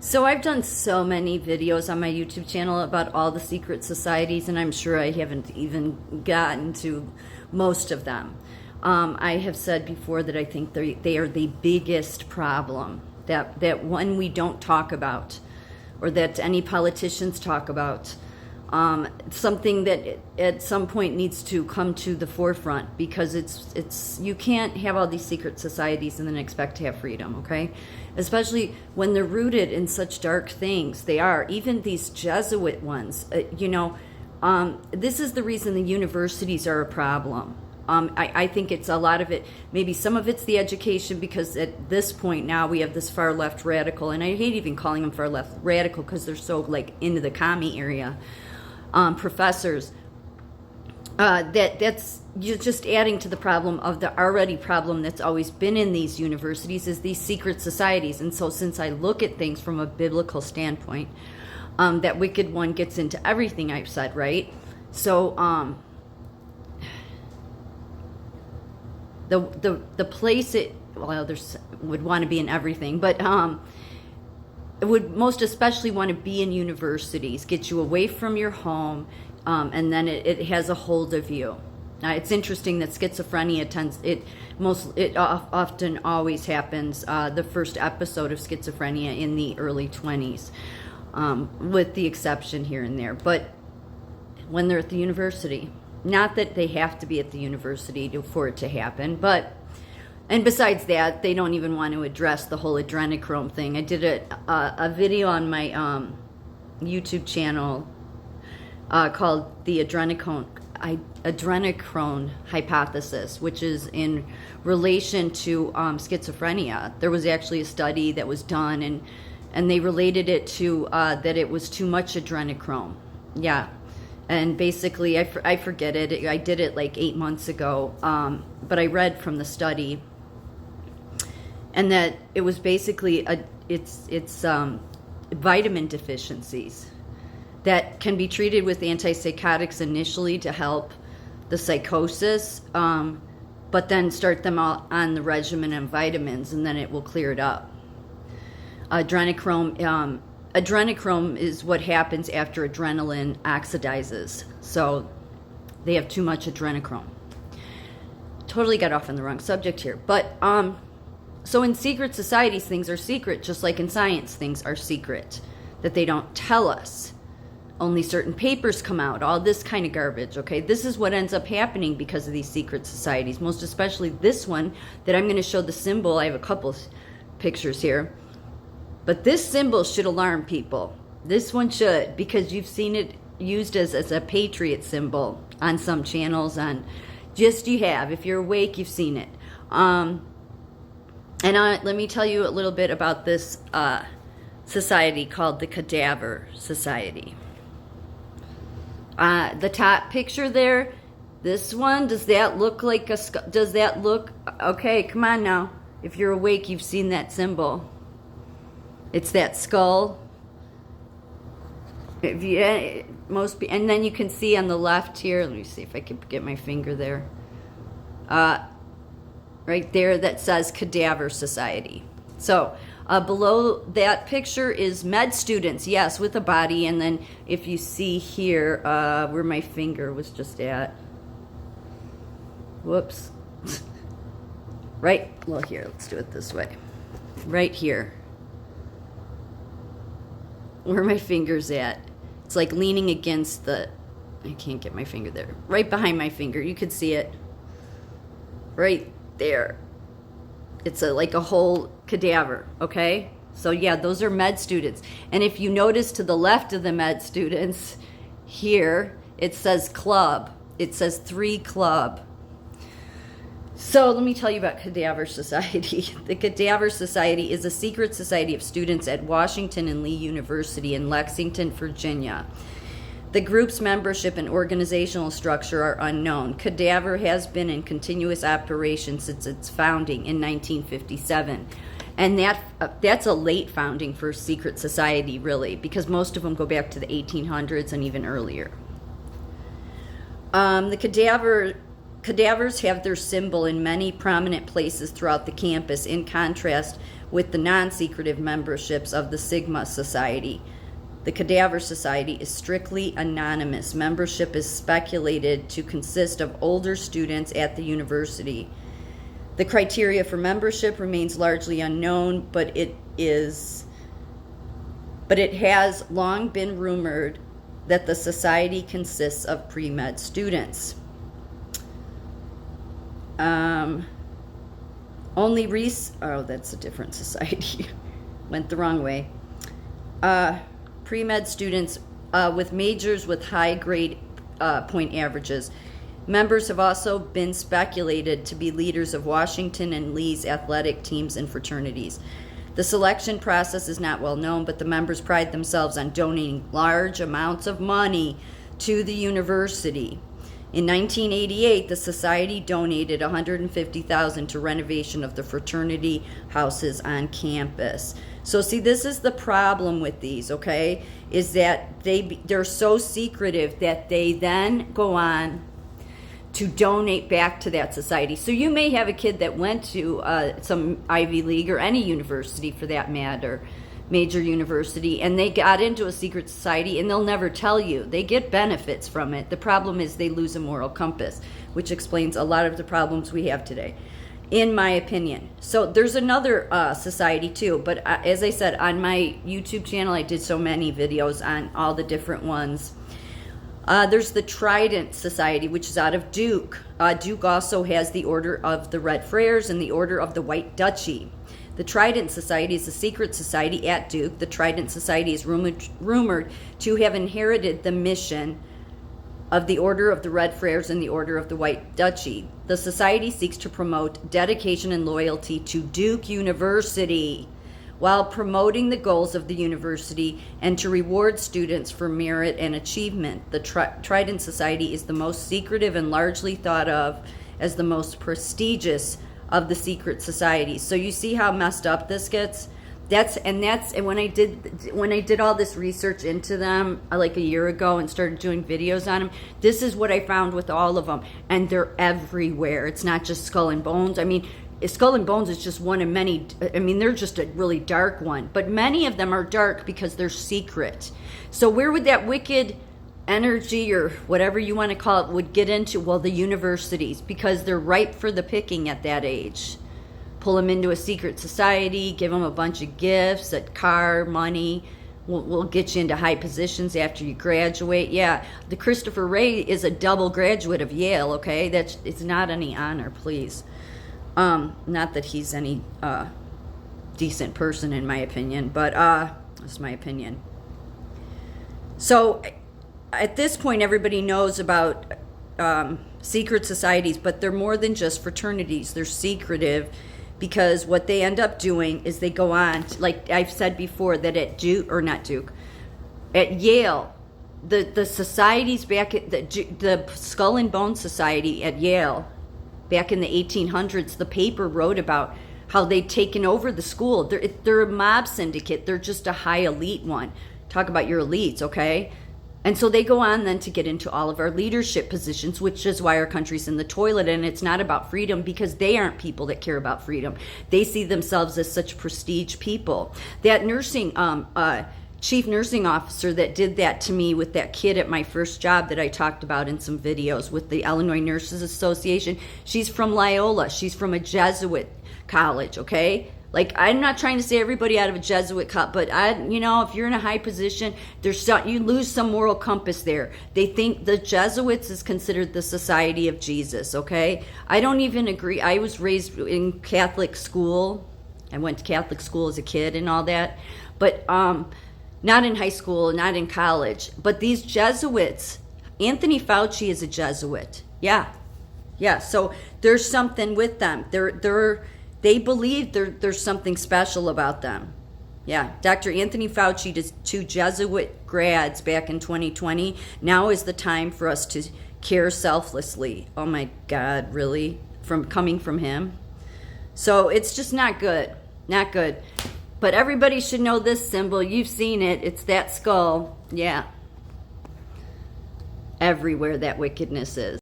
So I've done so many videos on my YouTube channel about all the secret societies, and I'm sure I haven't even gotten to most of them. I have said before that I think they are the biggest problem that one we don't talk about, or that any politicians talk about. Something that at some point needs to come to the forefront, because it's you can't have all these secret societies and then expect to have freedom, okay? Especially when they're rooted in such dark things. They are, even these Jesuit ones, this is the reason the universities are a problem. I think it's a lot of it, maybe some of it's the education, because at this point now we have this far left radical, and I hate even calling them far left radical because they're so like into the commie area. Professors, that's you're just adding to the problem of the already problem that's always been in these universities, is these secret societies. And so since I look at things from a biblical standpoint, that wicked one gets into everything I've said, right? So the place there's would want to be in everything, but it would most especially want to be in universities, get you away from your home, and then it has a hold of you. Now, it's interesting that schizophrenia often always happens the first episode of schizophrenia in the early 20s, with the exception here and there. But when they're at the university, not that they have to be at the university for it to happen, and besides that, they don't even want to address the whole adrenochrome thing. I did a video on my YouTube channel called the adrenochrome hypothesis, which is in relation to schizophrenia. There was actually a study that was done, and they related it to that it was too much adrenochrome. Yeah. And basically, I forget it. I did it like 8 months ago, but I read from the study, and that it was basically it's vitamin deficiencies that can be treated with antipsychotics initially to help the psychosis, but then start them out on the regimen of vitamins, and then it will clear it up. Adrenochrome is what happens after adrenaline oxidizes. So they have too much adrenochrome. Totally got off on the wrong subject here. But so in secret societies, things are secret, just like in science, things are secret, that they don't tell us. Only certain papers come out, all this kind of garbage, okay? This is what ends up happening because of these secret societies, most especially this one that I'm going to show the symbol. I have a couple pictures here. But this symbol should alarm people. This one should, because you've seen it used as a patriot symbol on some channels. You have. If you're awake, you've seen it. Let me tell you a little bit about this society called the Cadaver Society. The top picture there, this one, does that look like a skull? Does that look... Okay, come on now. If you're awake, you've seen that symbol. It's that skull. And then you can see on the left here, let me see if I can get my finger there. Right there, that says Cadaver Society. So below that picture is med students, yes, with a body. And then if you see here, where my finger was just at. Whoops. Right, well, here, let's do it this way. Right here. Where my finger's at. It's like leaning against I can't get my finger there. Right behind my finger. You could see it. Right there. It's like a whole cadaver, okay? So yeah, those are med students. And if you notice to the left of the med students, here, it says club. It says 3 club. So let me tell you about Cadaver Society. The Cadaver Society is a secret society of students at Washington and Lee University in Lexington, Virginia. The group's membership and organizational structure are unknown. Cadaver has been in continuous operation since its founding in 1957. And that's a late founding for a secret society, really, because most of them go back to the 1800s and even earlier. The Cadavers have their symbol in many prominent places throughout the campus, in contrast with the non-secretive memberships of the Sigma Society. The Cadaver Society is strictly anonymous. Membership is speculated to consist of older students at the university. The criteria for membership remains largely unknown, but it has long been rumored that the society consists of pre-med students. Oh, that's a different society. Went the wrong way. Pre-med students with majors with high grade point averages. Members have also been speculated to be leaders of Washington and Lee's athletic teams and fraternities. The selection process is not well known, but the members pride themselves on donating large amounts of money to the university. In 1988, the society donated $150,000 to renovation of the fraternity houses on campus. So see, this is the problem with these, okay, is that they're so secretive that they then go on to donate back to that society. So you may have a kid that went to some Ivy League or any university for that matter, major university, and they got into a secret society, and they'll never tell you. They get benefits from it. The problem is they lose a moral compass, which explains a lot of the problems we have today, in my opinion. So there's another society too, but as I said, on my YouTube channel, I did so many videos on all the different ones. There's the Trident Society, which is out of Duke. Duke also has the Order of the Red Friars and the Order of the White Duchy. The Trident Society is a secret society at Duke. The Trident Society is rumored to have inherited the mission of the Order of the Red Friars and the Order of the White Duchy. The society seeks to promote dedication and loyalty to Duke University while promoting the goals of the university and to reward students for merit and achievement. The Trident Society is the most secretive and largely thought of as the most prestigious of the secret societies. So you see how messed up this gets? And when I did all this research into them like a year ago and started doing videos on them, this is what I found with all of them, and they're everywhere. It's not just Skull and Bones. I mean, Skull and Bones is just one of many. I mean, they're just a really dark one, but many of them are dark because they're secret. So where would that wicked energy, or whatever you want to call it, would get into? Well, the universities, because they're ripe for the picking at that age. Pull them into a secret society, give them a bunch of gifts, a car, money. We'll get you into high positions after you graduate. Yeah, the Christopher Wray is a double graduate of Yale, okay? It's not any honor, please. Not that he's any decent person in my opinion, but that's my opinion. So at this point, everybody knows about secret societies, but they're more than just fraternities. They're secretive because what they end up doing is they go on, like I've said before, that at at Yale, the societies back at the Skull and Bones Society at Yale, back in the 1800s, the paper wrote about how they'd taken over the school. They're a mob syndicate. They're just a high elite one. Talk about your elites, okay? And so they go on then to get into all of our leadership positions, which is why our country's in the toilet. And it's not about freedom, because they aren't people that care about freedom. They see themselves as such prestige people. That chief nursing officer that did that to me with that kid at my first job that I talked about in some videos with the Illinois Nurses Association, she's from Loyola. She's from a Jesuit college, okay? Like, I'm not trying to say everybody out of a Jesuit college, but if you're in a high position, you lose some moral compass there. They think the Jesuits is considered the society of Jesus, okay? I don't even agree. I was raised in Catholic school. I went to Catholic school as a kid and all that, but not in high school, not in college. But these Jesuits, Anthony Fauci is a Jesuit. Yeah. So there's something with them. They believe there's something special about them. Yeah, Dr. Anthony Fauci to Jesuit grads back in 2020. Now is the time for us to care selflessly. Oh my God, really? Coming from him? So it's just not good. Not good. But everybody should know this symbol. You've seen it. It's that skull. Yeah. Everywhere that wickedness is.